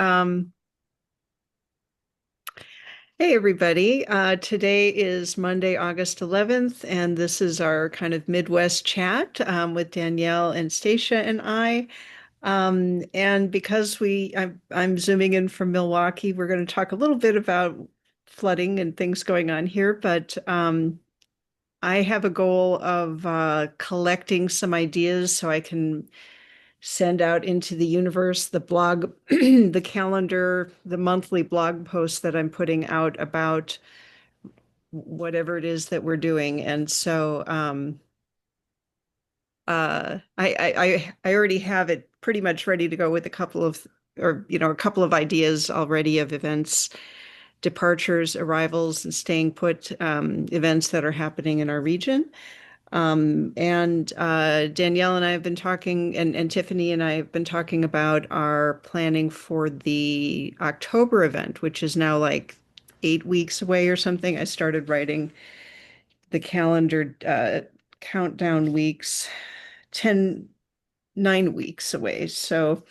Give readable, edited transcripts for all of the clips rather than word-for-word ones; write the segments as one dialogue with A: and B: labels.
A: Um, hey everybody. Today is Monday, August 11th, and this is our kind of Midwest chat with Danielle and Stacia and I. And because I'm zooming in from Milwaukee, we're going to talk a little bit about flooding and things going on here, but I have a goal of collecting some ideas so I can send out into the universe the blog, the calendar, the monthly blog posts that I'm putting out about whatever it is that we're doing. And so I already have it pretty much ready to go with a couple of a couple of ideas already of events, departures, arrivals, and staying put events that are happening in our region. And Danielle and I have been talking, and Tiffany and I have been talking about our planning for the October event, which is now like 8 weeks away or something. I started writing the calendar countdown weeks, 9 weeks away. So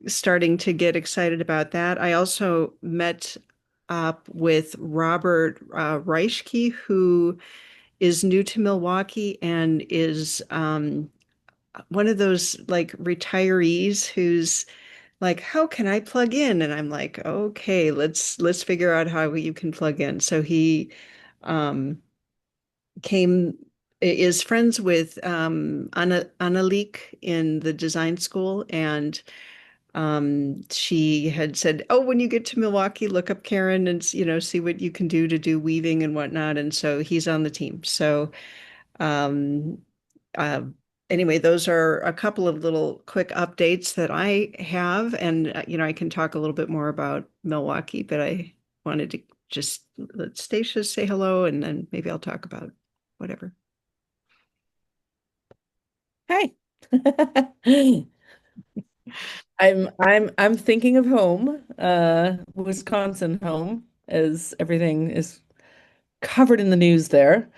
A: starting to get excited about that. I also met up with Robert Reischke, who is new to Milwaukee and is one of those like retirees who's like, how can I plug in? And I'm like, okay, let's figure out how you can plug in. So he um, came is friends with Annaliek in the design school, and she had said, "Oh, when you get to Milwaukee, look up Karen and see what you can do to do weaving and whatnot." And so he's on the team. So um, uh, anyway, those are a couple of little quick updates that I have, and I can talk a little bit more about Milwaukee, but I wanted to just let Stacia say hello, and then maybe I'll talk about whatever.
B: Hi. I'm thinking of home, Wisconsin home, as everything is covered in the news there.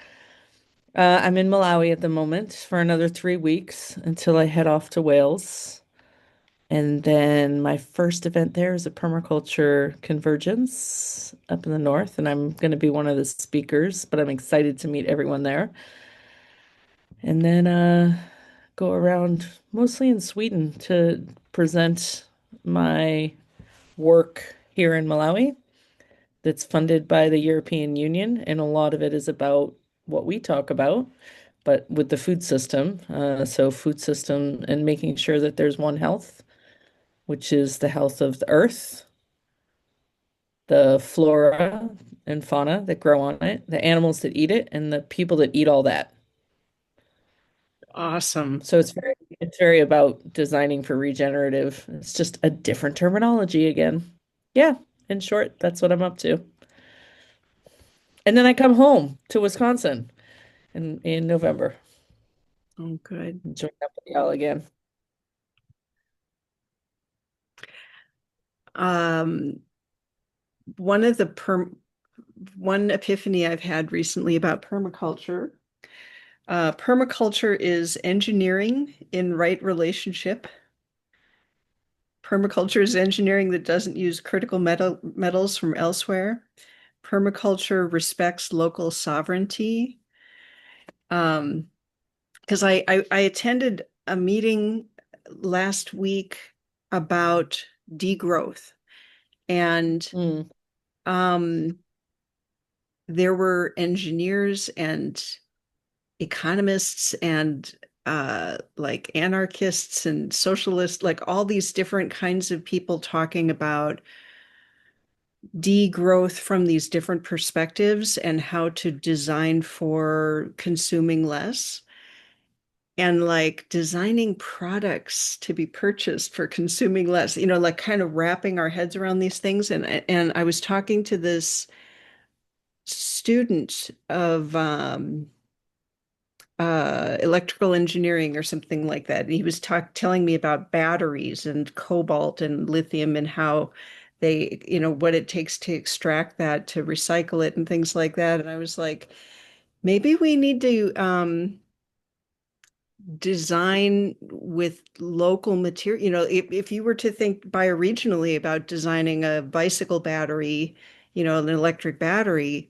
B: I'm in Malawi at the moment for another 3 weeks until I head off to Wales. And then my first event there is a permaculture convergence up in the north, and I'm going to be one of the speakers, but I'm excited to meet everyone there. And then go around mostly in Sweden to present my work here in Malawi that's funded by the European Union. And a lot of it is about what we talk about, but with the food system. So, food system and making sure that there's one health, which is the health of the earth, the flora and fauna that grow on it, the animals that eat it, and the people that eat all that.
A: Awesome.
B: So it's very about designing for regenerative. It's just a different terminology again. Yeah, in short, that's what I'm up to. And then I come home to Wisconsin in November
A: Oh, good.
B: and join up with y'all again.
A: Um, one of the one epiphany I've had recently about permaculture. Permaculture is engineering in right relationship. Permaculture is engineering that doesn't use critical metals from elsewhere. Permaculture respects local sovereignty. Um, because I attended a meeting last week about degrowth, and
B: Mm.
A: um, there were engineers and economists and like anarchists and socialists, like all these different kinds of people talking about degrowth from these different perspectives and how to design for consuming less and like designing products to be purchased for consuming less, like kind of wrapping our heads around these things. And I was talking to this student of electrical engineering or something like that. And he was telling me about batteries and cobalt and lithium and how they, what it takes to extract that, to recycle it and things like that. And I was like, maybe we need to design with local material. If you were to think bioregionally about designing a bicycle battery, an electric battery,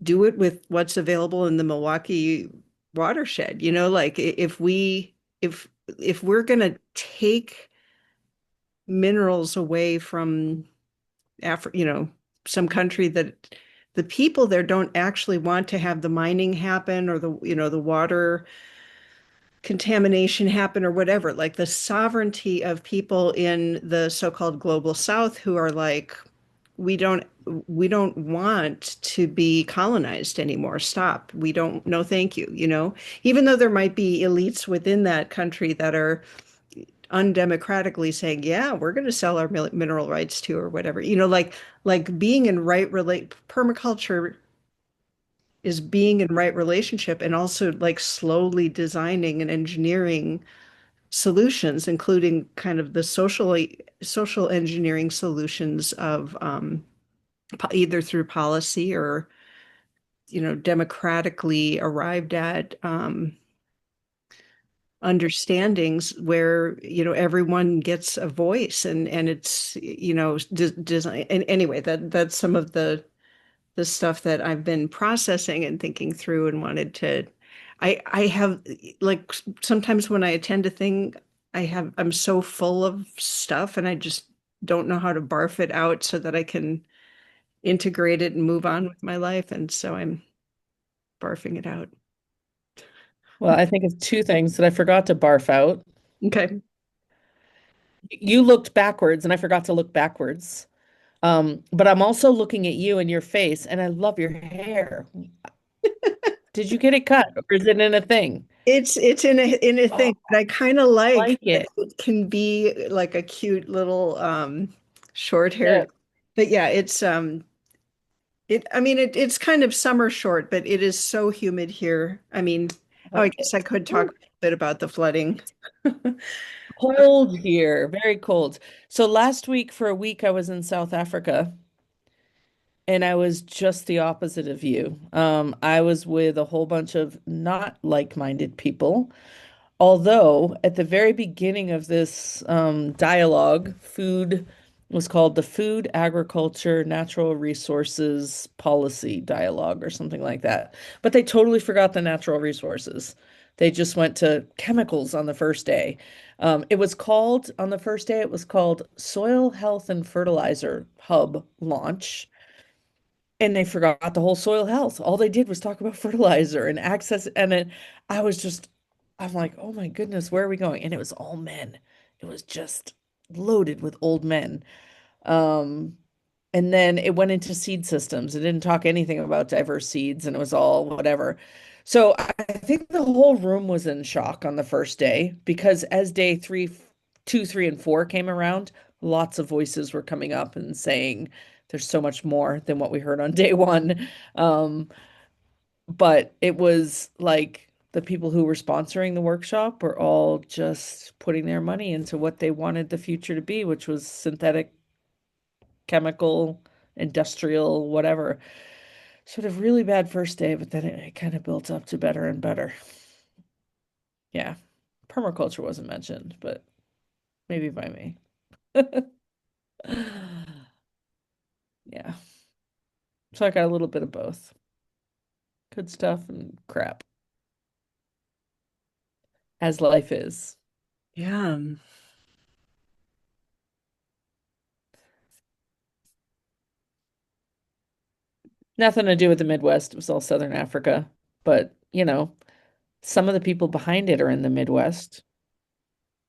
A: do it with what's available in the Milwaukee watershed. Like if we're gonna take minerals away from some country that the people there don't actually want to have the mining happen or the water contamination happen or whatever. Like the sovereignty of people in the so-called global South who are like, we don't we don't want to be colonized anymore. Stop. We don't, no, thank you, even though there might be elites within that country that are undemocratically saying, yeah, we're going to sell our mineral rights to or whatever. Like being in right relate permaculture is being in right relationship and also like slowly designing and engineering solutions, including kind of the social engineering solutions of either through policy or democratically arrived at understandings where everyone gets a voice and it's design. And anyway, that's some of the stuff that I've been processing and thinking through and wanted to. I have like sometimes when I attend a thing, I'm so full of stuff and I just don't know how to barf it out so that I can integrate it and move on with my life. And so I'm barfing it out.
B: Well, I think of two things that I forgot to barf out.
A: Okay.
B: You looked backwards, and I forgot to look backwards. But I'm also looking at you and your face, and I love your hair. Did you get it cut, or is it in a thing?
A: It's in a
B: Oh,
A: thing, but I kind of
B: I
A: like
B: like
A: that
B: it.
A: it can be like a cute little short
B: Yeah.
A: haired. But yeah, I mean it's kind of summer short, but it is so humid here. I mean,
B: I
A: oh, I
B: like
A: guess
B: it.
A: I could talk
B: Ooh,
A: a bit about the flooding.
B: cold here, very cold. So last week for a week I was in South Africa and I was just the opposite of you. I was with a whole bunch of not like-minded people. Although at the very beginning of this dialogue, food was called the Food, Agriculture, Natural Resources Policy Dialogue or something like that. But they totally forgot the natural resources. They just went to chemicals on the first day. On the first day, it was called Soil Health and Fertilizer Hub Launch. And they forgot the whole soil health. All they did was talk about fertilizer and access. I was just, I'm like, oh my goodness, where are we going? And it was all men. It was just loaded with old men. Um, and then it went into seed systems. It didn't talk anything about diverse seeds and it was all whatever. So I think the whole room was in shock on the first day because as day three, two, three, and four came around, lots of voices were coming up and saying there's so much more than what we heard on day one. Um, but it was like the people who were sponsoring the workshop were all just putting their money into what they wanted the future to be, which was synthetic, chemical, industrial, whatever. Sort of really bad first day, but then it kind of built up to better and better. Yeah. Permaculture wasn't mentioned, but maybe by me. Yeah. So I got a little bit of both. Good stuff and crap, as life is.
A: Yeah.
B: Nothing to do with the Midwest. It was all Southern Africa. But, some of the people behind it are in the Midwest.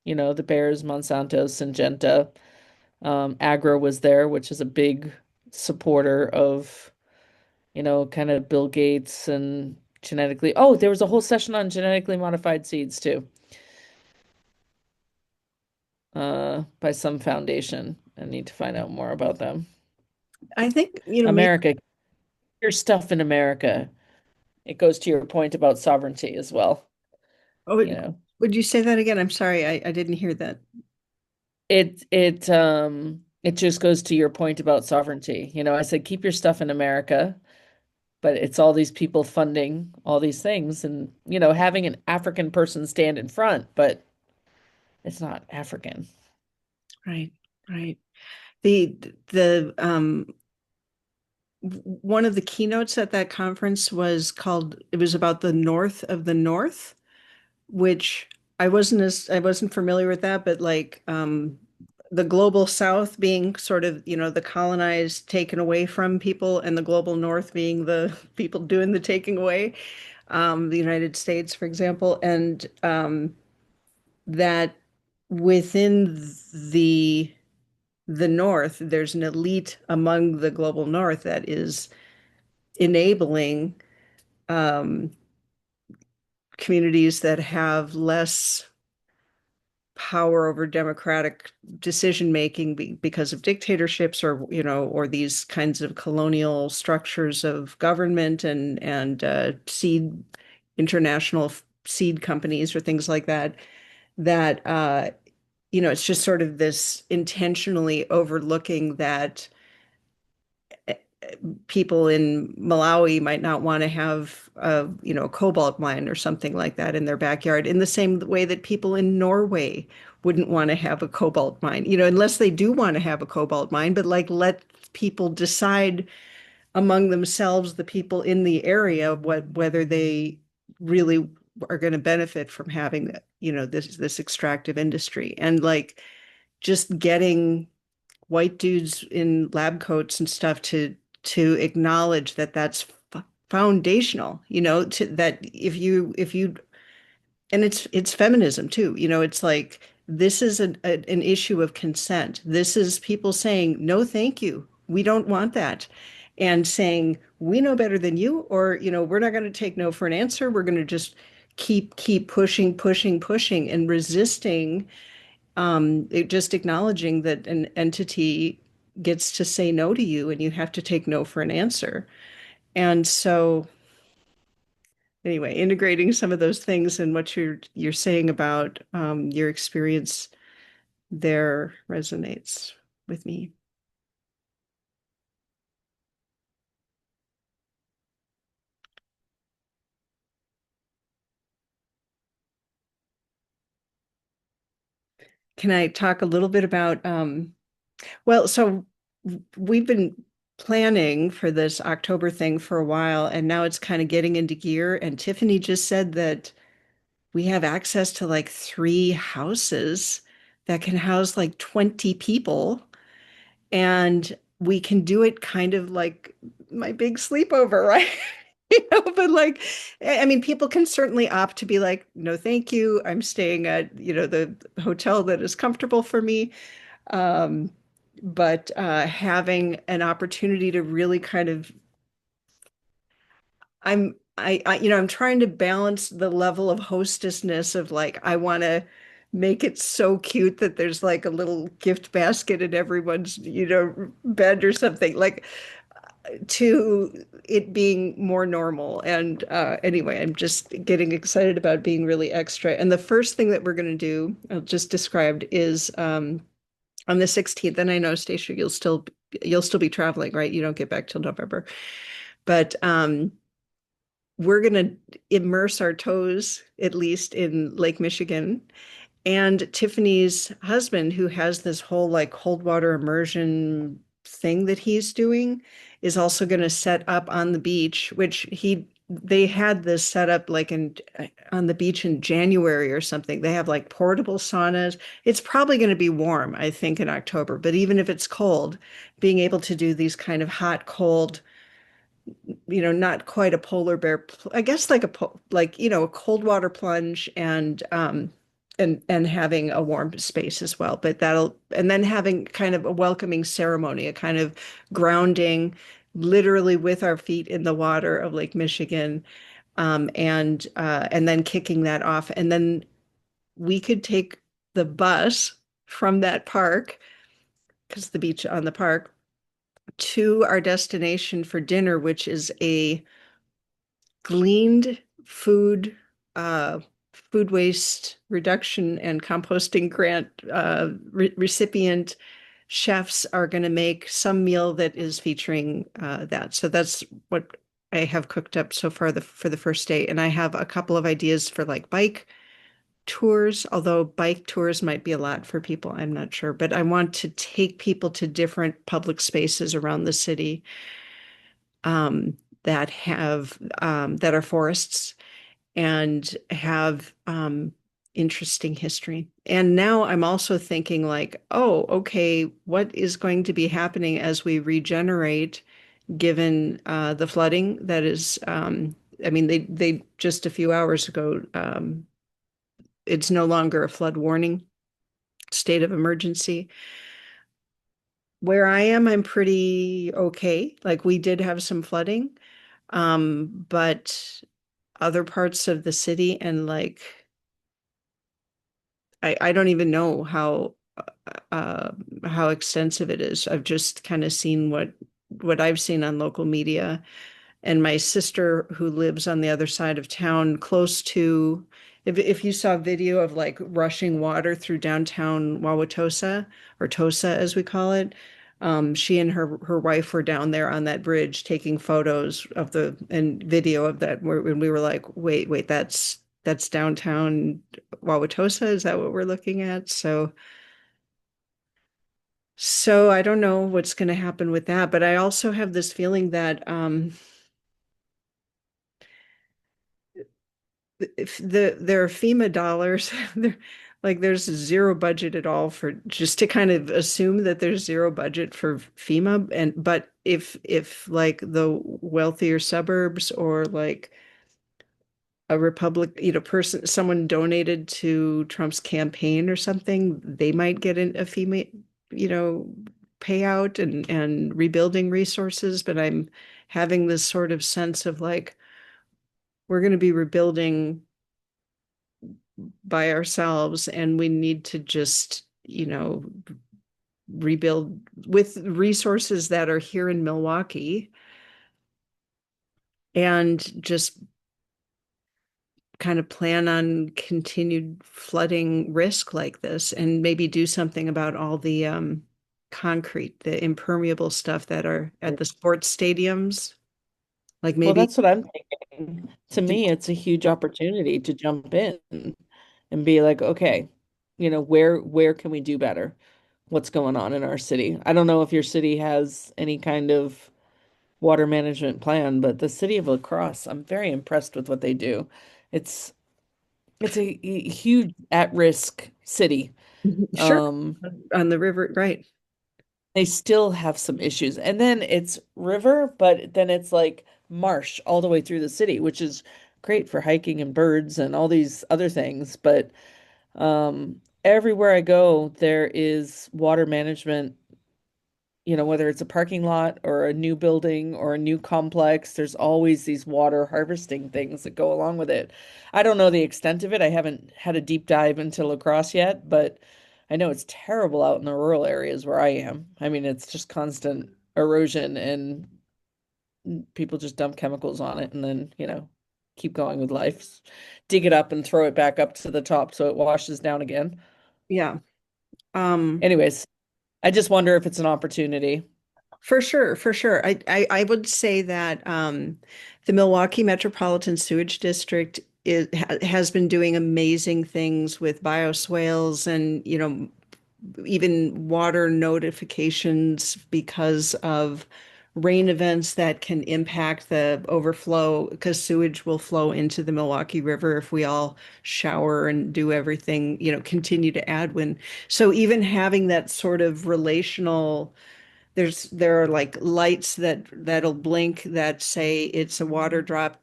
B: The Bears, Monsanto, Syngenta. Agro was there, which is a big supporter of, kind of Bill Gates and genetically. Oh, there was a whole session on genetically modified seeds too, by some foundation. I need to find out more about them.
A: I think, maybe.
B: America, your stuff in America. It goes to your point about sovereignty as well.
A: Oh,
B: You know,
A: would you say that again? I'm sorry, I didn't hear that.
B: it just goes to your point about sovereignty. I said keep your stuff in America. but it's all these people funding all these things and, having an African person stand in front, but it's not African.
A: Right, right. The one of the keynotes at that conference was called, it was about the North of the North, which I wasn't familiar with that, but like the global South being sort of, the colonized taken away from people, and the global North being the people doing the taking away, the United States, for example, and that within the the North, there's an elite among the global North that is enabling um, communities that have less power over democratic decision making because of dictatorships, or or these kinds of colonial structures of government, and seed international seed companies or things like that, that it's just sort of this intentionally overlooking that people in Malawi might not want to have a cobalt mine or something like that in their backyard, in the same way that people in Norway wouldn't want to have a cobalt mine, unless they do want to have a cobalt mine, but like let people decide among themselves, the people in the area, whether they really are going to benefit from having, this extractive industry. And like just getting white dudes in lab coats and stuff to acknowledge that that's foundational, to that, if you and it's feminism too, it's like this is an issue of consent. This is people saying no, thank you, we don't want that, and saying we know better than you, or we're not going to take no for an answer. We're going to just keep pushing, pushing, pushing, and resisting, just acknowledging that an entity gets to say no to you, and you have to take no for an answer. And so, anyway, integrating some of those things and what you're saying about your experience there resonates with me. Can I talk a little bit about well, so we've been planning for this October thing for a while, and now it's kind of getting into gear. And Tiffany just said that we have access to like 3 houses that can house like 20 people. And we can do it kind of like my big sleepover, right? But like, I mean, people can certainly opt to be like, no, thank you. I'm staying at, the hotel that is comfortable for me. Um, but having an opportunity to really kind of, I'm trying to balance the level of hostessness of like, I want to make it so cute that there's like a little gift basket in everyone's, bed or something, like, to it being more normal. And anyway, I'm just getting excited about being really extra. And the first thing that we're going to do, I just described, is on the 16th. And I know, Stacia, you'll still be traveling, right? You don't get back till November. But we're going to immerse our toes, at least, in Lake Michigan. And Tiffany's husband, who has this whole like cold water immersion thing that he's doing, is also going to set up on the beach, which they had this set up like on the beach in January or something. They have like portable saunas. It's probably going to be warm, I think, in October, but even if it's cold, being able to do these kind of hot, cold, not quite a polar bear, I guess, like a cold water plunge, and having a warm space as well. But and then having kind of a welcoming ceremony, a kind of grounding, literally with our feet in the water of Lake Michigan, and then kicking that off. And then we could take the bus from that park, because the beach on the park, to our destination for dinner, which is a gleaned uh, food waste reduction and composting grant recipient. Chefs are going to make some meal that is featuring that. So that's what I have cooked up so far for the first day. And I have a couple of ideas for like bike tours, although bike tours might be a lot for people. I'm not sure, but I want to take people to different public spaces around the city that are forests and have interesting history. And now I'm also thinking like, oh, okay, what is going to be happening as we regenerate, given the flooding that is, I mean, they just a few hours ago, it's no longer a flood warning state of emergency. Where I am, I'm pretty okay. Like we did have some flooding, but other parts of the city and like I don't even know uh, how extensive it is. I've just kind of seen what I've seen on local media. And my sister, who lives on the other side of town, close to, if you saw video of like rushing water through downtown Wauwatosa, or Tosa as we call it, she and her wife were down there on that bridge taking photos of the and video of that. When we were like, wait, that's downtown Wauwatosa. Is that what we're looking at? So I don't know what's going to happen with that, but I also have this feeling that if there are FEMA dollars, there like there's zero budget at all for just to kind of assume that there's zero budget for FEMA. And but if like the wealthier suburbs or like a Republic, person, someone donated to Trump's campaign or something, they might get a FEMA, you know, payout and rebuilding resources. But I'm having this sort of sense of like we're going to be rebuilding by ourselves and we need to just, rebuild with resources that are here in Milwaukee and just kind of plan on continued flooding risk like this and maybe do something about all the concrete, the impermeable stuff that are at the sports stadiums. Like
B: Well,
A: maybe
B: that's what I'm thinking. To
A: do,
B: me, it's a huge opportunity to jump in and be like, okay, where can we do better? What's going on in our city? I don't know if your city has any kind of water management plan, but the city of La Crosse, I'm very impressed with what they do. It's it's a huge at-risk city.
A: sure,
B: Um,
A: on the river, right?
B: they still have some issues. And then it's river, but then it's like marsh all the way through the city, which is great for hiking and birds and all these other things. But everywhere I go, there is water management, whether it's a parking lot or a new building or a new complex, there's always these water harvesting things that go along with it. I don't know the extent of it. I haven't had a deep dive into La Crosse yet, but I know it's terrible out in the rural areas where I am. I mean, it's just constant erosion and people just dump chemicals on it and then, keep going with life. Dig it up and throw it back up to the top so it washes down again.
A: Yeah. Um,
B: Anyways, I just wonder if it's an opportunity.
A: For sure, for sure. I would say that the Milwaukee Metropolitan Sewage District has been doing amazing things with bioswales and, even water notifications because of rain events that can impact the overflow because sewage will flow into the Milwaukee River if we all shower and do everything, continue to add when. So even having that sort of relational there are like lights that'll blink that say it's a water drop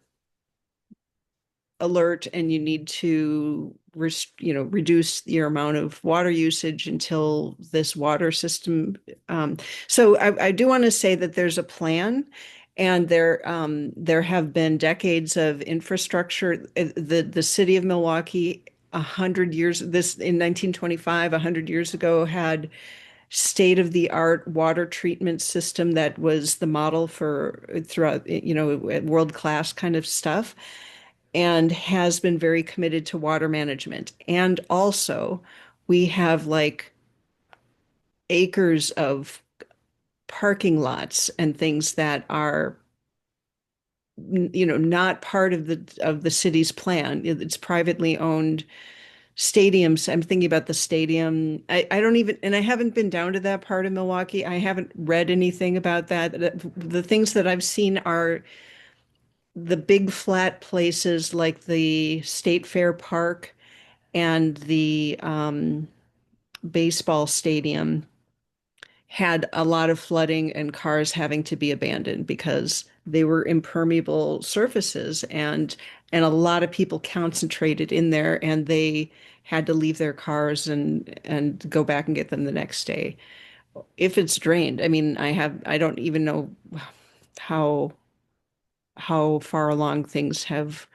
A: alert and you need to reduce your amount of water usage until this water system. So I do want to say that there's a plan and there have been decades of infrastructure. The city of Milwaukee 100 years this in 1925 100 years ago had state-of-the-art water treatment system that was the model for throughout, world-class kind of stuff, and has been very committed to water management. And also, we have like acres of parking lots and things that are not part of the city's plan. It's privately owned stadiums. I'm thinking about the stadium. I don't even, and I haven't been down to that part of Milwaukee. I haven't read anything about that. The things that I've seen are the big flat places like the State Fair Park and the baseball stadium had a lot of flooding and cars having to be abandoned because they were impermeable surfaces, and a lot of people concentrated in there, and they had to leave their cars and go back and get them the next day. If it's drained, I mean, I don't even know how how far along things have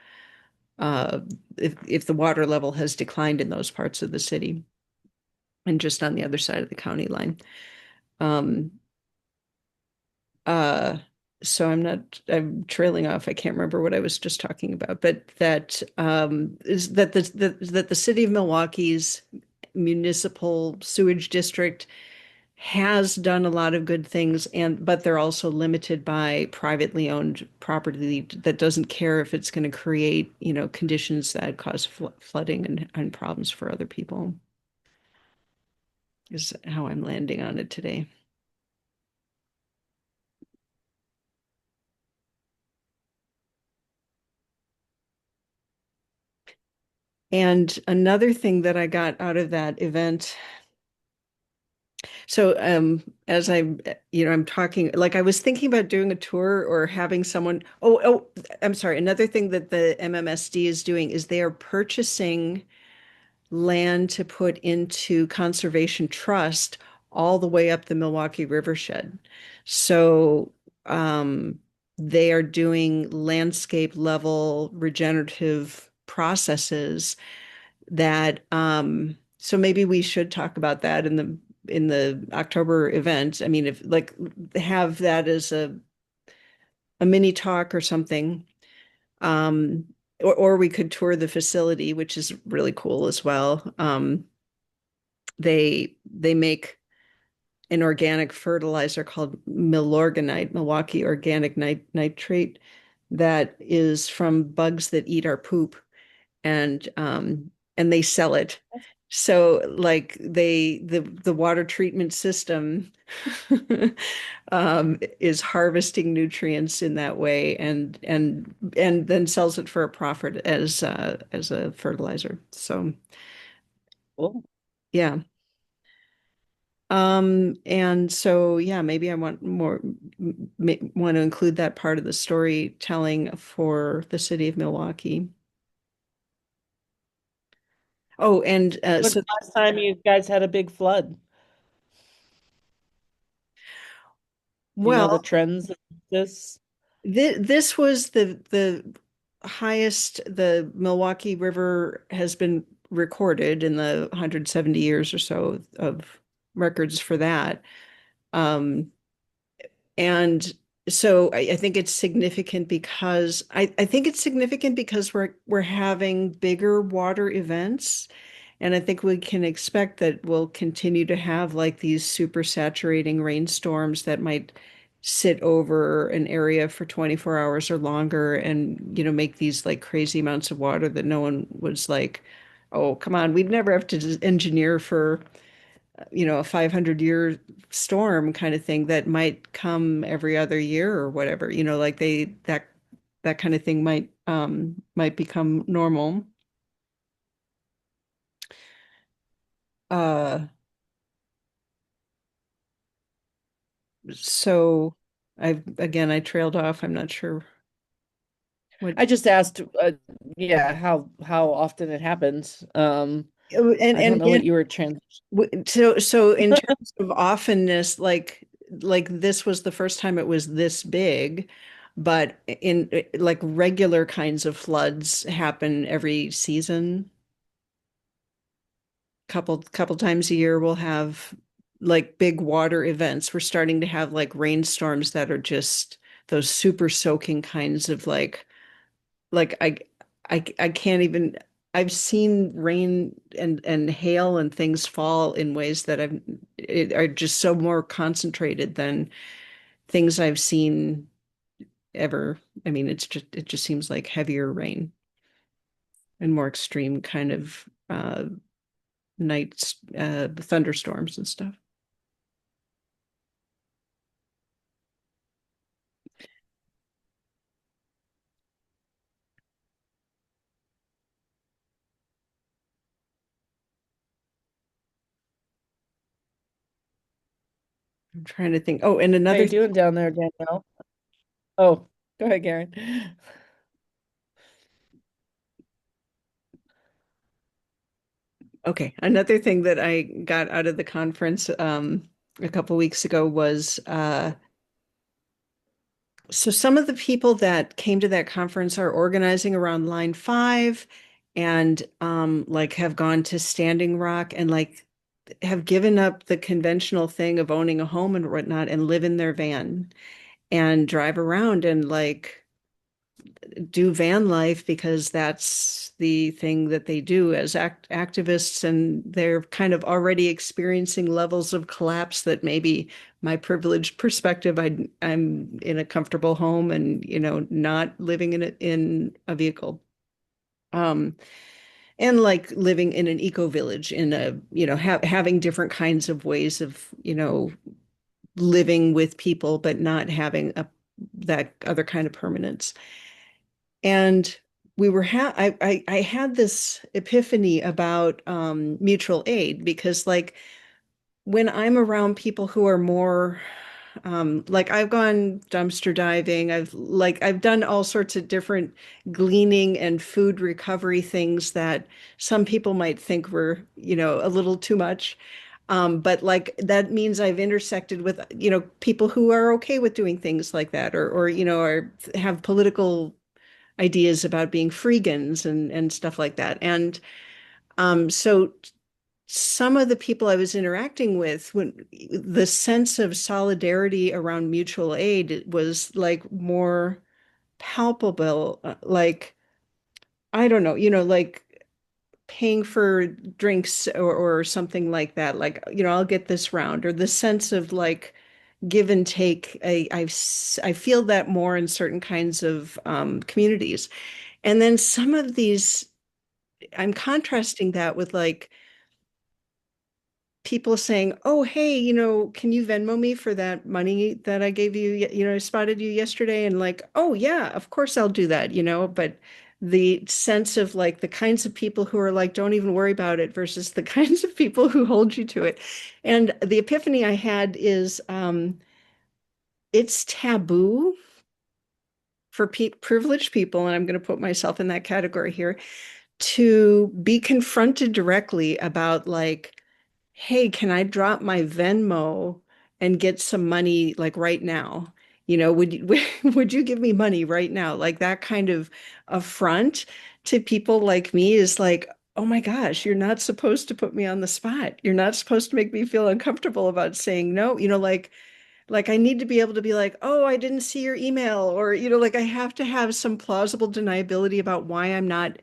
A: uh if the water level has declined in those parts of the city and just on the other side of the county line. Um Uh, so I'm trailing off. I can't remember what I was just talking about, but that is that the city of Milwaukee's municipal sewage district has done a lot of good things, and but they're also limited by privately owned property that doesn't care if it's going to create, conditions that cause flooding and problems for other people, is how I'm landing on it today. And another thing that I got out of that event, so as I'm talking, like I was thinking about doing a tour or having someone, I'm sorry, another thing that the MMSD is doing is they are purchasing land to put into conservation trust all the way up the Milwaukee Rivershed. So um, they are doing landscape level regenerative processes that so maybe we should talk about that in the October event. I mean, if like have that as a mini talk or something. Um, or we could tour the facility, which is really cool as well. They make an organic fertilizer called Milorganite, Milwaukee Organic Nitrate, that is from bugs that eat our poop, and they sell it. So like the water treatment system is harvesting nutrients in that way, and then sells it for a profit as a fertilizer. So
B: Cool.
A: yeah. And so yeah, maybe I want want to include that part of the storytelling for the city of Milwaukee. Oh, and
B: When's the last time you guys had a big flood? Do you know the
A: well,
B: trends of this?
A: this was the highest the Milwaukee River has been recorded in the 170 years or so of records for that. Um, and so I think it's significant because I think it's significant because we're having bigger water events. And I think we can expect that we'll continue to have like these super saturating rainstorms that might sit over an area for 24 hours or longer and, make these like crazy amounts of water that no one was like, oh, come on, we'd never have to engineer for, a 500-year storm kind of thing that might come every other year or whatever, like that kind of thing might become normal. Uh, So I trailed off. I'm not sure what.
B: I just asked, yeah, how often it happens.
A: Oh,
B: I don't know what you were trans.
A: so in terms of often-ness, like this was the first time it was this big, but in like regular kinds of floods happen every season. Couple times a year we'll have like big water events. We're starting to have like rainstorms that are just those super soaking kinds of like I can't even I've seen rain and hail and things fall in ways that are just so more concentrated than things I've seen ever. I mean, it just seems like heavier rain and more extreme kind of nights, thunderstorms and stuff. I'm trying to think. Oh, and
B: How
A: another
B: you doing down there, Danielle? Oh, go ahead, Karen.
A: Okay, another thing that I got out of the conference a couple weeks ago was so some of the people that came to that conference are organizing around Line 5 and like have gone to Standing Rock and like have given up the conventional thing of owning a home and whatnot and live in their van and drive around and like do van life because that's the thing that they do as activists, and they're kind of already experiencing levels of collapse that maybe my privileged perspective, I'm in a comfortable home and not living in a vehicle. Um, and like living in an eco village in a having different kinds of ways of living with people but not having that other kind of permanence. And we were I had this epiphany about mutual aid because like when I'm around people who are more like I've gone dumpster diving, I've done all sorts of different gleaning and food recovery things that some people might think were, a little too much. But like that means I've intersected with, people who are okay with doing things like that or or have political ideas about being freegans and stuff like that. And so some of the people I was interacting with, when the sense of solidarity around mutual aid was like more palpable, like I don't know, like paying for drinks or something like that. Like, I'll get this round, or the sense of like give and take. I feel that more in certain kinds of communities. And then some of these, I'm contrasting that with like people saying, "Oh, hey, can you Venmo me for that money that I gave you? I spotted you yesterday." And like, "Oh, yeah, of course I'll do that," but the sense of like the kinds of people who are like, "Don't even worry about it," versus the kinds of people who hold you to it. And the epiphany I had is it's taboo for privileged people, and I'm going to put myself in that category here, to be confronted directly about like, hey, can I drop my Venmo and get some money like right now? Would you would you give me money right now? Like that kind of affront to people like me is like, oh my gosh, you're not supposed to put me on the spot. You're not supposed to make me feel uncomfortable about saying no. Like I need to be able to be like, oh, I didn't see your email, or like I have to have some plausible deniability about why I'm not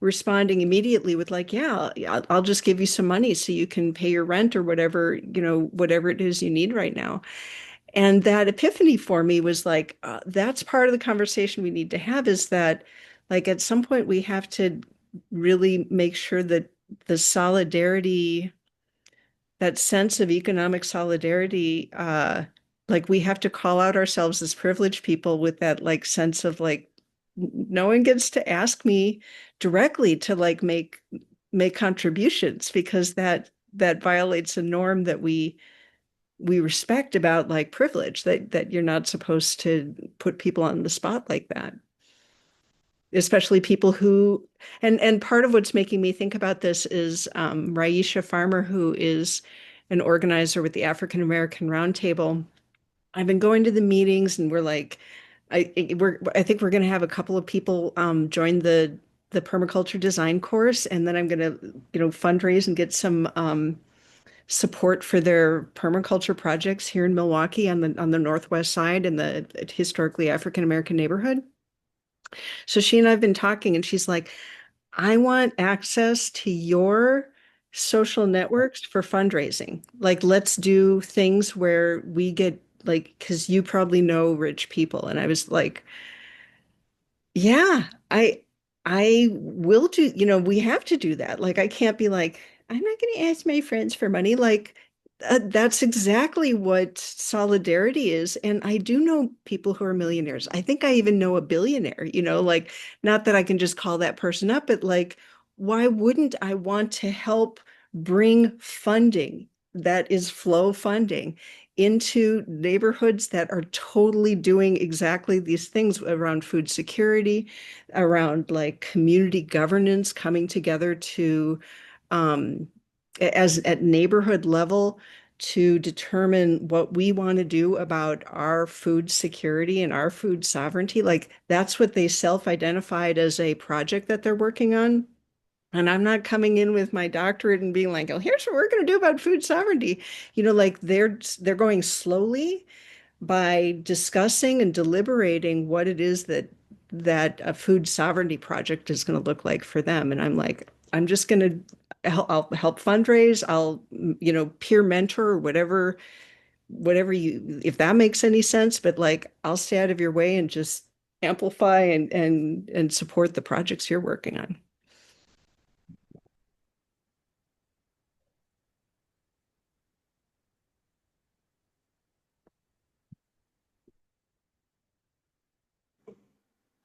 A: responding immediately with like, yeah, I'll just give you some money so you can pay your rent or whatever, whatever it is you need right now. And that epiphany for me was like, that's part of the conversation we need to have, is that like at some point we have to really make sure that the solidarity, that sense of economic solidarity, like we have to call out ourselves as privileged people with that like sense of like no one gets to ask me directly to like make contributions, because that violates a norm that we respect about like privilege, that you're not supposed to put people on the spot like that, especially people who, and part of what's making me think about this is Raisha Farmer, who is an organizer with the African American Roundtable. I've been going to the meetings, and we're like, I think we're going to have a couple of people join the permaculture design course, and then I'm going to fundraise and get some support for their permaculture projects here in Milwaukee on the northwest side in the historically African American neighborhood. So she and I've been talking, and she's like, I want access to your social networks for fundraising. Like, let's do things where we get like, because you probably know rich people. And I was like, yeah, I will do, we have to do that. Like I can't be like, I'm not going to ask my friends for money. Like that's exactly what solidarity is. And I do know people who are millionaires. I think I even know a billionaire, like not that I can just call that person up, but like, why wouldn't I want to help bring funding that is flow funding into neighborhoods that are totally doing exactly these things around food security, around like community governance coming together to um, as at neighborhood level to determine what we want to do about our food security and our food sovereignty. Like that's what they self-identified as a project that they're working on. And I'm not coming in with my doctorate and being like, oh, here's what we're going to do about food sovereignty. Like they're going slowly by discussing and deliberating what it is that a food sovereignty project is going to look like for them. And I'm like, I'm just going to I'll help fundraise. I'll, peer mentor or whatever you, if that makes any sense, but like I'll stay out of your way and just amplify and support the projects you're working on.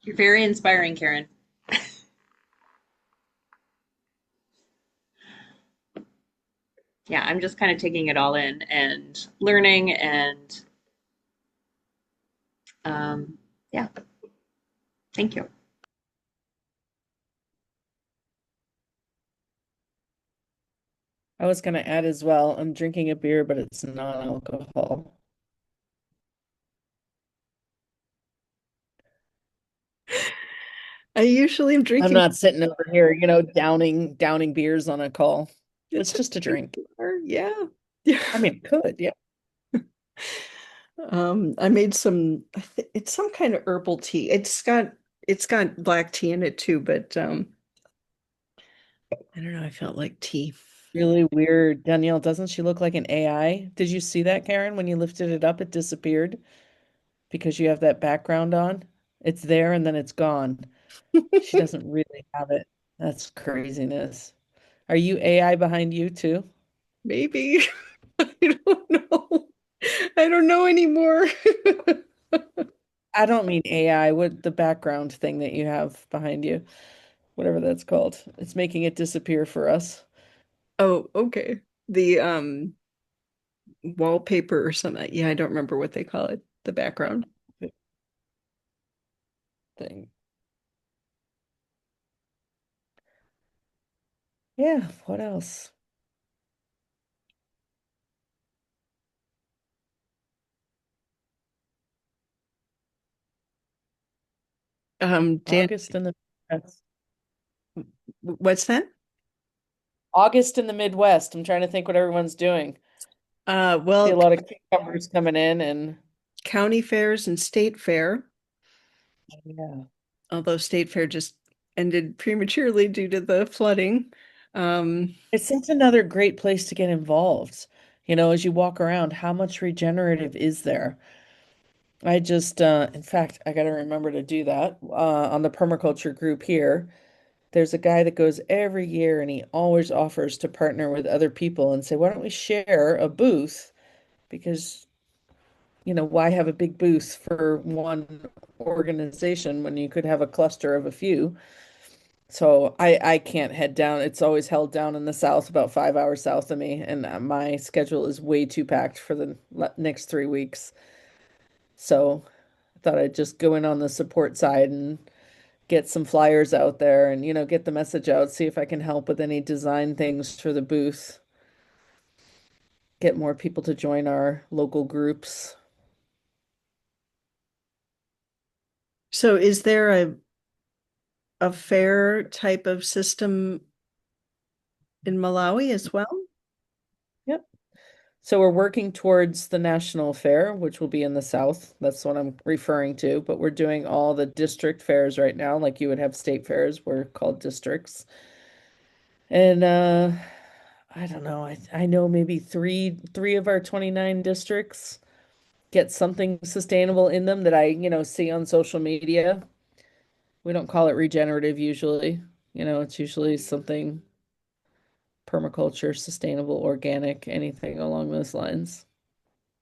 C: You're very inspiring, Karen. Yeah, I'm just kind of taking it all in and learning and yeah, thank you.
B: I was going to add as well, I'm drinking a beer, but it's non-alcohol.
A: I usually am
B: I'm
A: drinking.
B: not sitting over here, downing beers on a call. It's
A: It's a
B: just a drink.
A: yeah. Yeah.
B: I mean, it could, yeah.
A: I made some, it's some kind of herbal tea. It's got black tea in it too, but I don't know, I felt like tea.
B: Really weird. Danielle, doesn't she look like an AI? Did you see that, Karen? When you lifted it up, it disappeared because you have that background on. It's there and then it's gone. She doesn't really have it. That's craziness. Are you AI behind you too?
A: Maybe. I don't know. I don't know anymore.
B: I don't mean AI, what the background thing that you have behind you, whatever that's called. It's making it disappear for us.
A: Oh, okay. The wallpaper or something. Yeah, I don't remember what they call it. The background.
B: Thing. Yeah, what else?
A: Dan,
B: August in the Midwest.
A: what's that?
B: August in the Midwest. I'm trying to think what everyone's doing. See a
A: Well,
B: lot of cucumbers coming in and
A: county fairs and state fair,
B: yeah.
A: although state fair just ended prematurely due to the flooding. Um,
B: It's such another great place to get involved. As you walk around, how much regenerative is there? In fact, I got to remember to do that on the permaculture group here. There's a guy that goes every year and he always offers to partner with other people and say, why don't we share a booth? Because, why have a big booth for one organization when you could have a cluster of a few? So I can't head down. It's always held down in the south, about 5 hours south of me, and my schedule is way too packed for the next 3 weeks. So I thought I'd just go in on the support side and get some flyers out there and, get the message out, see if I can help with any design things for the booth, get more people to join our local groups.
A: so is there a fair type of system in Malawi as well?
B: Yep. So we're working towards the national fair, which will be in the south. That's what I'm referring to. But we're doing all the district fairs right now, like you would have state fairs. We're called districts. And I don't know. I know maybe three of our 29 districts get something sustainable in them that I, see on social media. We don't call it regenerative usually. It's usually something permaculture, sustainable, organic, anything along those lines.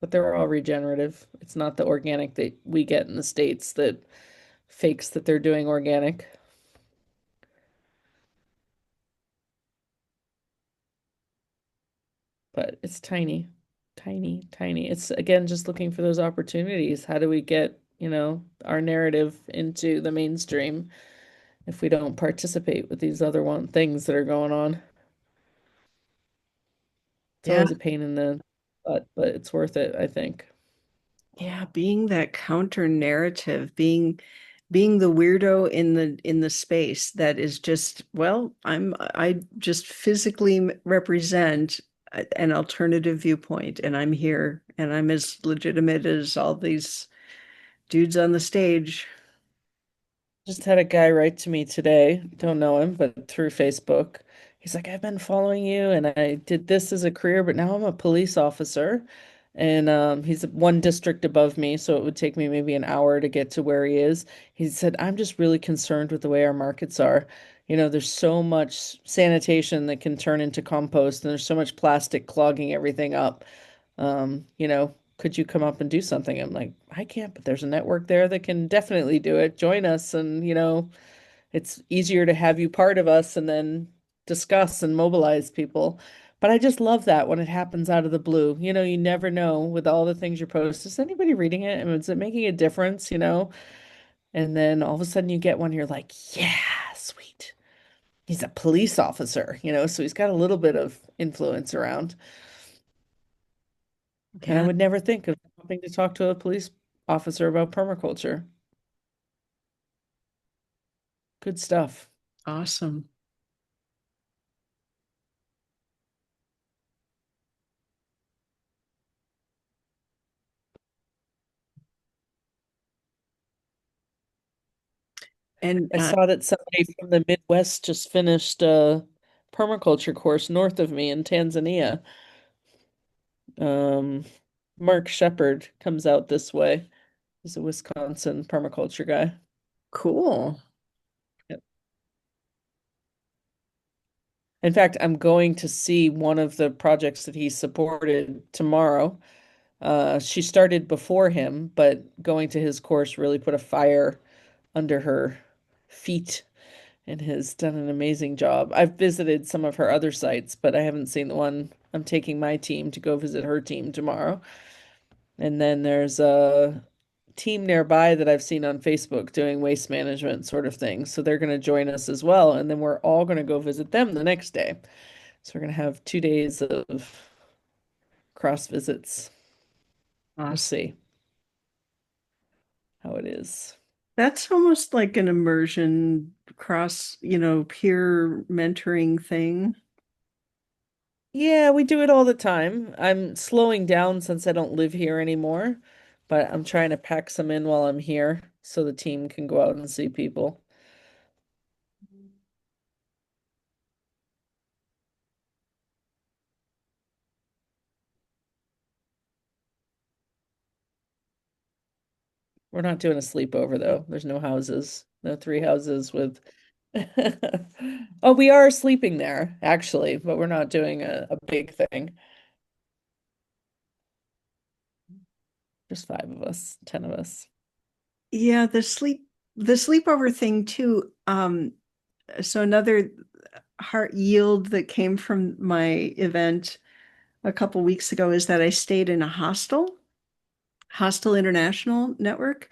B: But they're all regenerative. It's not the organic that we get in the States that fakes that they're doing organic. But it's tiny, tiny, tiny. It's again just looking for those opportunities. How do we get, our narrative into the mainstream if we don't participate with these other one things that are going on? It's
A: Yeah.
B: always a pain in the butt, but it's worth it, I think.
A: Yeah, being that counter narrative, being the weirdo in the space that is just, well, I just physically represent an alternative viewpoint and I'm here and I'm as legitimate as all these dudes on the stage.
B: Just had a guy write to me today, don't know him, but through Facebook. He's like, I've been following you and I did this as a career, but now I'm a police officer. And he's one district above me, so it would take me maybe an hour to get to where he is. He said, I'm just really concerned with the way our markets are. There's so much sanitation that can turn into compost, and there's so much plastic clogging everything up. Could you come up and do something? I'm like, I can't, but there's a network there that can definitely do it. Join us, and it's easier to have you part of us and then discuss and mobilize people. But I just love that when it happens out of the blue. You never know with all the things you post. Is anybody reading it? And is it making a difference? And then all of a sudden you get one, you're like, yeah, sweet. He's a police officer, so he's got a little bit of influence around. And I
A: Yeah,
B: would never think of having to talk to a police officer about permaculture. Good stuff.
A: awesome. And
B: I saw that somebody from the Midwest just finished a permaculture course north of me in Tanzania. Um, Mark Shepard comes out this way. He's a Wisconsin permaculture guy.
A: cool.
B: Yep. In fact, I'm going to see one of the projects that he supported tomorrow. She started before him, but going to his course really put a fire under her feet and has done an amazing job. I've visited some of her other sites, but I haven't seen the one. I'm taking my team to go visit her team tomorrow. And then there's a team nearby that I've seen on Facebook doing waste management sort of things. So they're going to join us as well. And then we're all going to go visit them the next day. So we're going to have 2 days of cross visits. We'll
A: Awesome.
B: see how it is.
A: That's almost like an immersion cross, peer mentoring thing.
B: Yeah, we do it all the time. I'm slowing down since I don't live here anymore, but I'm trying to pack some in while I'm here so the team can go out and see people. We're not doing a sleepover though. There's no houses, no three houses with. Oh, we are sleeping there actually, but we're not doing a big thing. Just five of us, 10 of us.
A: Yeah, the sleepover thing too. So another heart yield that came from my event a couple weeks ago is that I stayed in a hostel international network.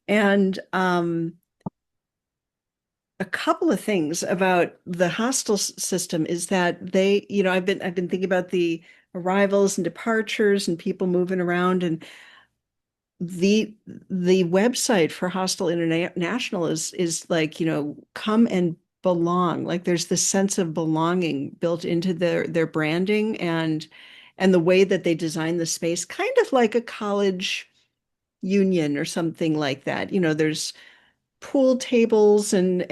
A: And a couple of things about the hostel system is that I've been thinking about the arrivals and departures and people moving around and the the website for Hostel International is like, come and belong. Like there's this sense of belonging built into their branding and the way that they design the space, kind of like a college union or something like that. There's pool tables and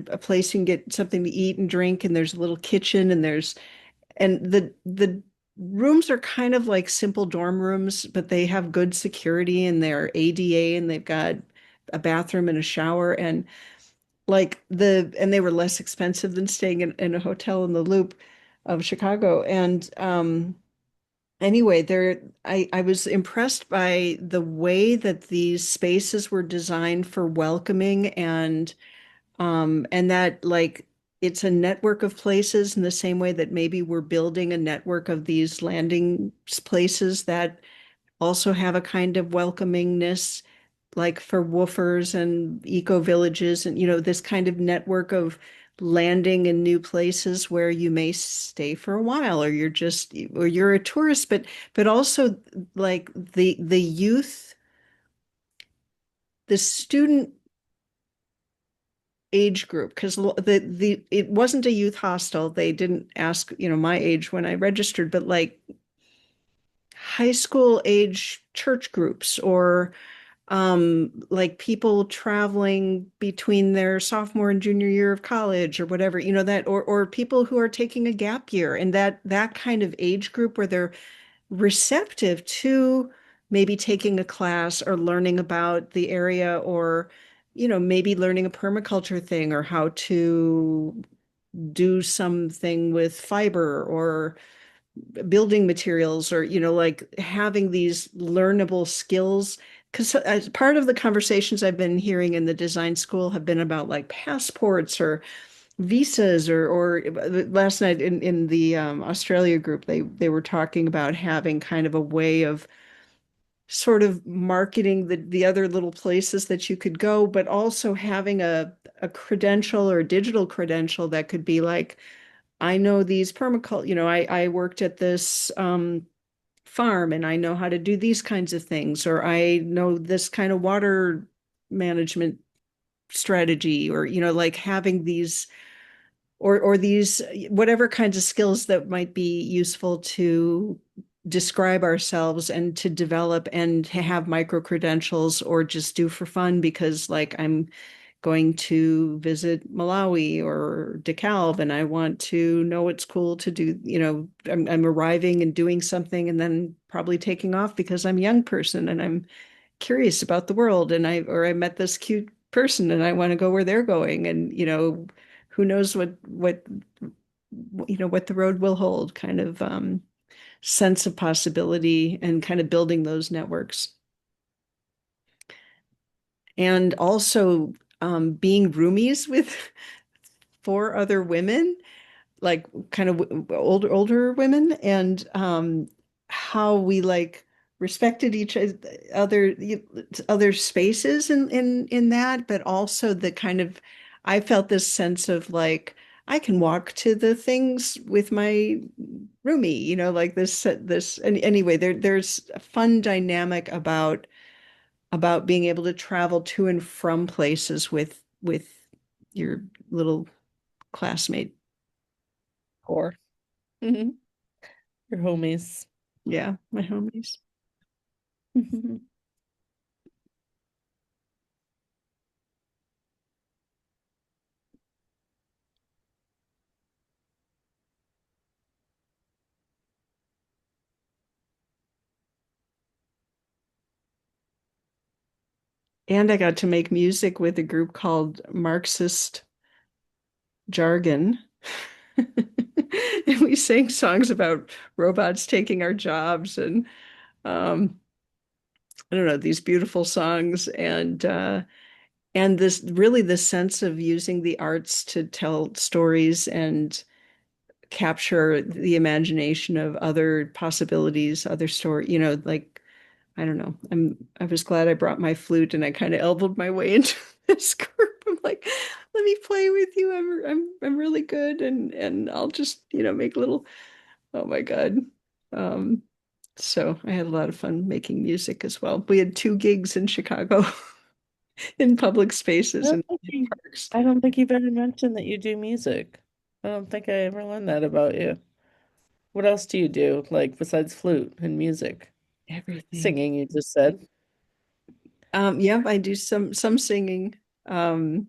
A: a place you can get something to eat and drink, and there's a little kitchen and the rooms are kind of like simple dorm rooms, but they have good security and they're ADA and they've got a bathroom and a shower and and they were less expensive than staying in a hotel in the Loop of Chicago. And anyway, I was impressed by the way that these spaces were designed for welcoming and that like it's a network of places in the same way that maybe we're building a network of these landing places that also have a kind of welcomingness, like for woofers and eco villages, and this kind of network of landing in new places where you may stay for a while, or you're a tourist, but also like the youth, the student age group, because the it wasn't a youth hostel. They didn't ask, my age when I registered, but like high school age church groups or like people traveling between their sophomore and junior year of college or whatever, that or people who are taking a gap year and that kind of age group where they're receptive to maybe taking a class or learning about the area or maybe learning a permaculture thing or how to do something with fiber or building materials or like having these learnable skills because as part of the conversations I've been hearing in the design school have been about like passports or visas or last night in the Australia group they were talking about having kind of a way of sort of marketing the other little places that you could go, but also having a credential or a digital credential that could be like, I know these permaculture, I worked at this farm and I know how to do these kinds of things, or I know this kind of water management strategy, or, like having these or these whatever kinds of skills that might be useful to describe ourselves and to develop and to have micro credentials or just do for fun because like I'm going to visit Malawi or DeKalb and I want to know what's cool to do. I'm arriving and doing something and then probably taking off because I'm a young person and I'm curious about the world and I met this cute person and I want to go where they're going and who knows what the road will hold kind of sense of possibility and kind of building those networks and also being roomies with four other women like kind of older women and how we like respected each other spaces in that but also the kind of I felt this sense of like I can walk to the things with my roomie like this and anyway there's a fun dynamic about being able to travel to and from places with your little classmate.
B: Or your homies.
A: Yeah, my homies. And I got to make music with a group called Marxist Jargon. And we sang songs about robots taking our jobs and um, I don't know, these beautiful songs and this really the sense of using the arts to tell stories and capture the imagination of other possibilities, other story, like I don't know. I was glad I brought my flute and I kind of elbowed my way into this group. I'm like, let me play with you. I'm really good and I'll just, make little oh my God. Um so I had a lot of fun making music as well. We had two gigs in Chicago in public spaces and parks.
B: I don't think you've ever mentioned that you do music. I don't think I ever learned that about you. What else do you do, like besides flute and music?
A: Everything.
B: Singing, you just said.
A: Yeah, I do some singing. Um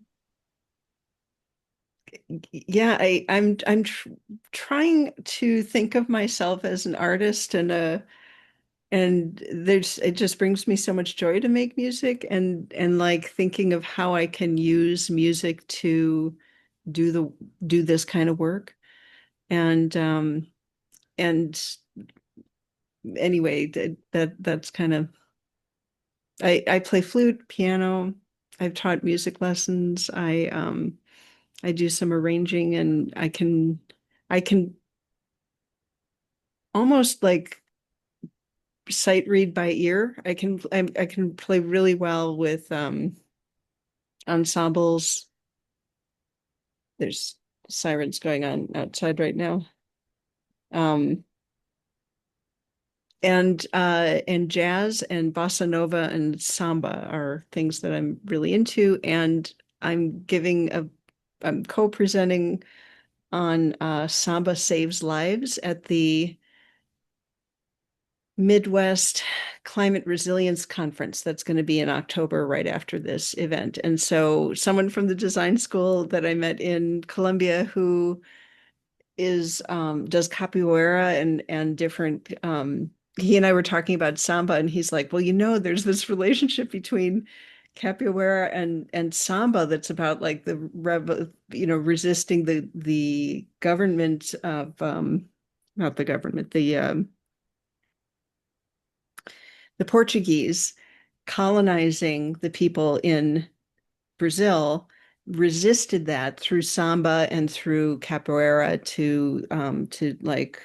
A: Yeah, I'm tr trying to think of myself as an artist and there's it just brings me so much joy to make music and like thinking of how I can use music to do the do this kind of work. And anyway, that's kind of I play flute, piano. I've taught music lessons. I do some arranging and I can almost like sight read by ear. I can play really well with ensembles. There's sirens going on outside right now. Um, and jazz and bossa nova and samba are things that I'm really into. And I'm giving a I'm co-presenting on Samba Saves Lives at the Midwest Climate Resilience Conference that's going to be in October right after this event. And so someone from the design school that I met in Colombia who is does capoeira and different he and I were talking about samba and he's like, well, there's this relationship between capoeira and samba that's about like the resisting the government of not the government the Portuguese colonizing the people in Brazil, resisted that through samba and through capoeira to like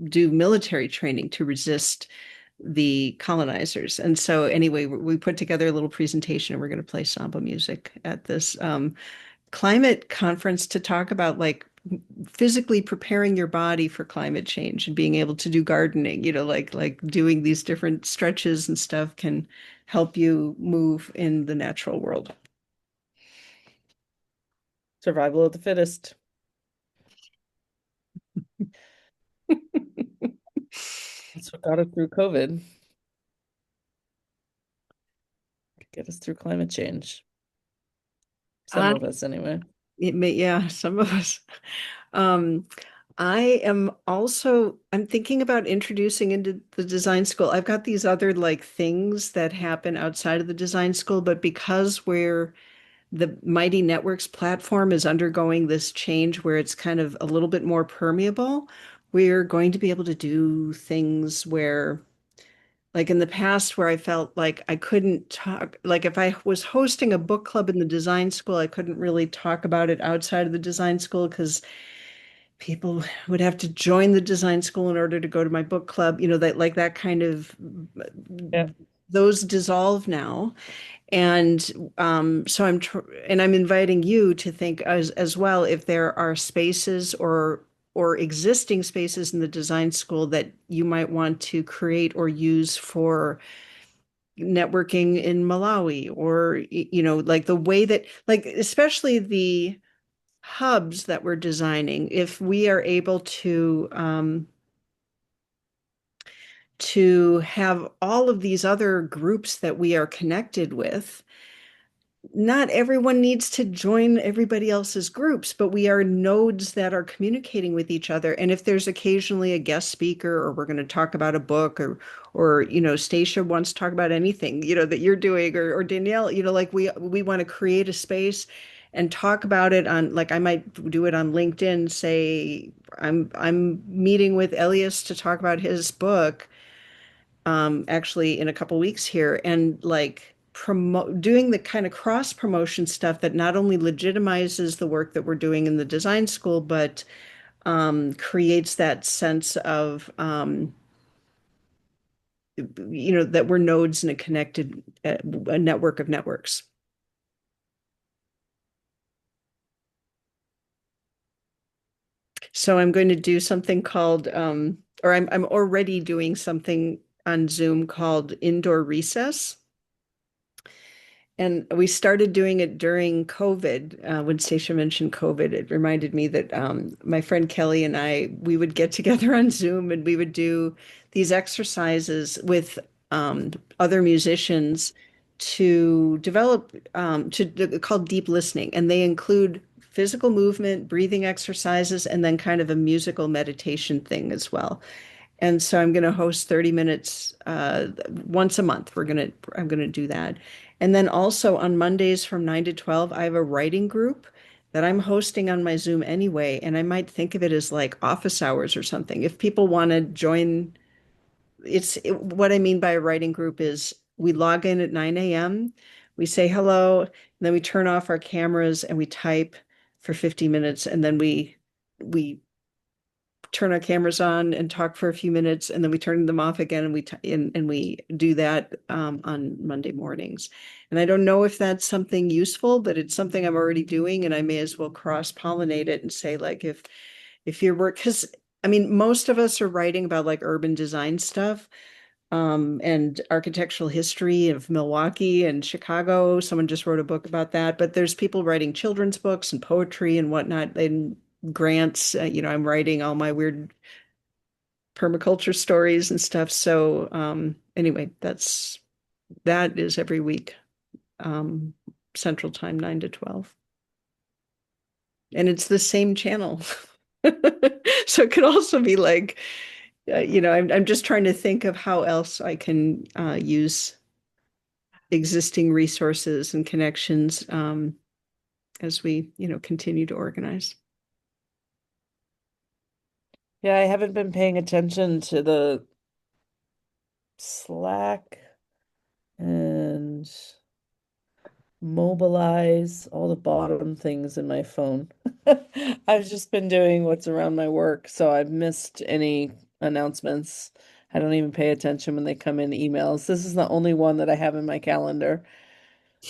A: do military training to resist the colonizers. And so anyway, we put together a little presentation and we're going to play samba music at this climate conference to talk about like physically preparing your body for climate change and being able to do gardening, like doing these different stretches and stuff can help you move in the natural world.
B: Survival of the fittest. That's what got us through COVID. Get us through climate change. Some
A: Uh,
B: of us, anyway.
A: yeah, some of us. Um, I'm thinking about introducing into the design school. I've got these other like things that happen outside of the design school, but because the Mighty Networks platform is undergoing this change where it's kind of a little bit more permeable, we're going to be able to do things where like in the past where I felt like I couldn't talk, like if I was hosting a book club in the design school, I couldn't really talk about it outside of the design school because people would have to join the design school in order to go to my book club, that like that kind of
B: Yeah.
A: those dissolve now. And so and I'm inviting you to think as well if there are spaces or existing spaces in the design school that you might want to create or use for networking in Malawi or like the way that like especially the hubs that we're designing if we are able to have all of these other groups that we are connected with. Not everyone needs to join everybody else's groups, but we are nodes that are communicating with each other. And if there's occasionally a guest speaker, or we're going to talk about a book, or Stacia wants to talk about anything, that you're doing, or Danielle, like we want to create a space and talk about it on, like I might do it on LinkedIn, say I'm meeting with Elias to talk about his book actually in a couple weeks here and like promote doing the kind of cross promotion stuff that not only legitimizes the work that we're doing in the design school but creates that sense of that we're nodes in a connected a network of networks. So I'm going to do something called or I'm already doing something on Zoom called indoor recess. And we started doing it during COVID. When Stacia mentioned COVID, it reminded me that my friend Kelly and we would get together on Zoom and we would do these exercises with other musicians to develop called deep listening. And they include physical movement, breathing exercises, and then kind of a musical meditation thing as well. And so I'm going to host 30 minutes once a month. I'm going to do that. And then also on Mondays from 9 to 12, I have a writing group that I'm hosting on my Zoom anyway, and I might think of it as like office hours or something. If people want to join, what I mean by a writing group is we log in at 9 a.m., we say hello, and then we turn off our cameras and we type for 50 minutes, and then we turn our cameras on and talk for a few minutes, and then we turn them off again, and we do that on Monday mornings. And I don't know if that's something useful, but it's something I'm already doing, and I may as well cross-pollinate it and say like if you're work because I mean most of us are writing about like urban design stuff and architectural history of Milwaukee and Chicago. Someone just wrote a book about that, but there's people writing children's books and poetry and whatnot, and grants. I'm writing all my weird permaculture stories and stuff. So anyway, that is every week, Central Time, 9 to 12. And it's the same channel. So it could also be like, I'm just trying to think of how else I can use existing resources and connections as we, continue to organize.
B: Yeah, I haven't been paying attention to the Slack and Mobilize, all the bottom things in my phone. I've just been doing what's around my work, so I've missed any announcements. I don't even pay attention when they come in emails. This is the only one that I have in my calendar.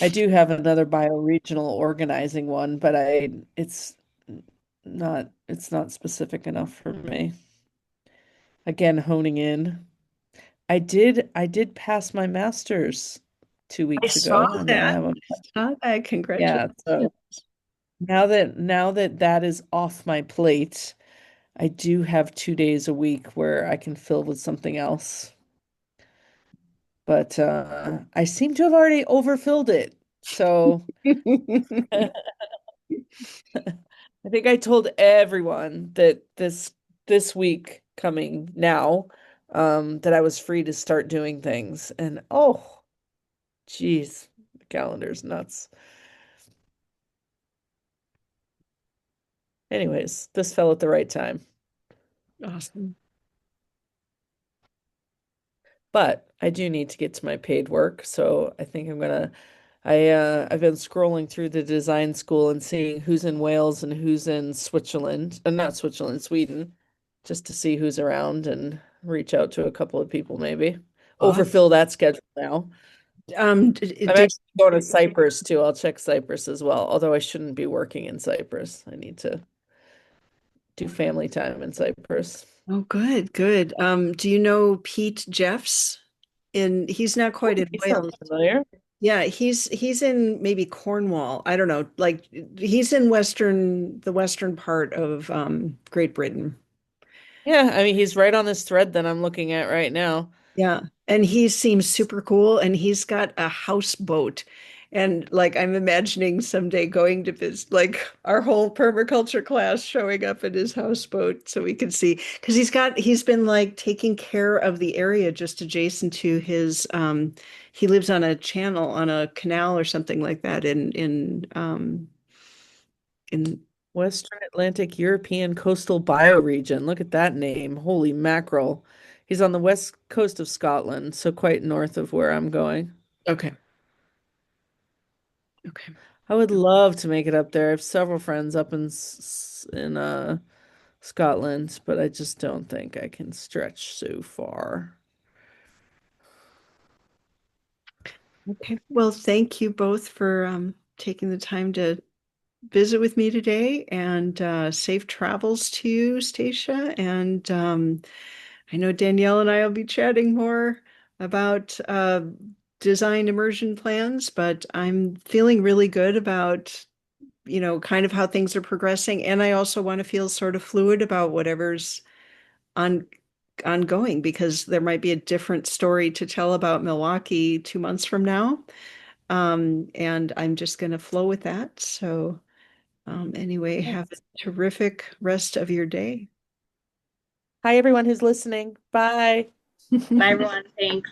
B: I do have another bioregional organizing one, but it's not specific enough for me. Again, honing in. I did pass my master's two
A: I
B: weeks
A: saw
B: ago, and now I
A: that.
B: have a
A: I saw that.
B: yeah.
A: Congratulations.
B: So now that that is off my plate, I do have 2 days a week where I can fill with something else. But I seem to have already overfilled it. So I think I told everyone that this week coming now, that I was free to start doing things. And oh, geez, the calendar's nuts. Anyways, this fell at the right time.
A: Awesome.
B: But I do need to get to my paid work, so I think I've been scrolling through the design school and seeing who's in Wales and who's in Switzerland, not Switzerland, Sweden, just to see who's around and reach out to a couple of people maybe.
A: Awesome.
B: Overfill that schedule now. I'm
A: Did
B: actually going to Cyprus too. I'll check Cyprus as well, although I shouldn't be working in Cyprus. I need to do family time in Cyprus.
A: Oh, good, good. Do you know Pete Jeffs? He's not quite in
B: He sounds
A: Wales.
B: familiar.
A: Yeah, he's in maybe Cornwall. I don't know. Like he's in the western part of Great Britain.
B: Yeah, I mean he's right on this thread that I'm looking at right now.
A: Yeah. And he seems super cool, and he's got a houseboat. And like I'm imagining someday going to visit like our whole permaculture class showing up in his houseboat so we can see because he's been like taking care of the area just adjacent to his he lives on a channel on a canal or something like that in
B: Western Atlantic European Coastal Bioregion. Look at that name. Holy mackerel. He's on the west coast of Scotland, so quite north of where I'm going.
A: okay. Okay.
B: I would love to make it up there. I have several friends up in Scotland, but I just don't think I can stretch so far.
A: Okay. Well, thank you both for taking the time to visit with me today, and safe travels to you, Stacia. And I know Danielle and I will be chatting more about design immersion plans, but I'm feeling really good about, kind of how things are progressing. And I also want to feel sort of fluid about whatever's on ongoing because there might be a different story to tell about Milwaukee 2 months from now. And I'm just going to flow with that. So Anyway, have a terrific rest of your day.
B: Hi, everyone who's listening. Bye.
C: Bye, everyone. Thanks.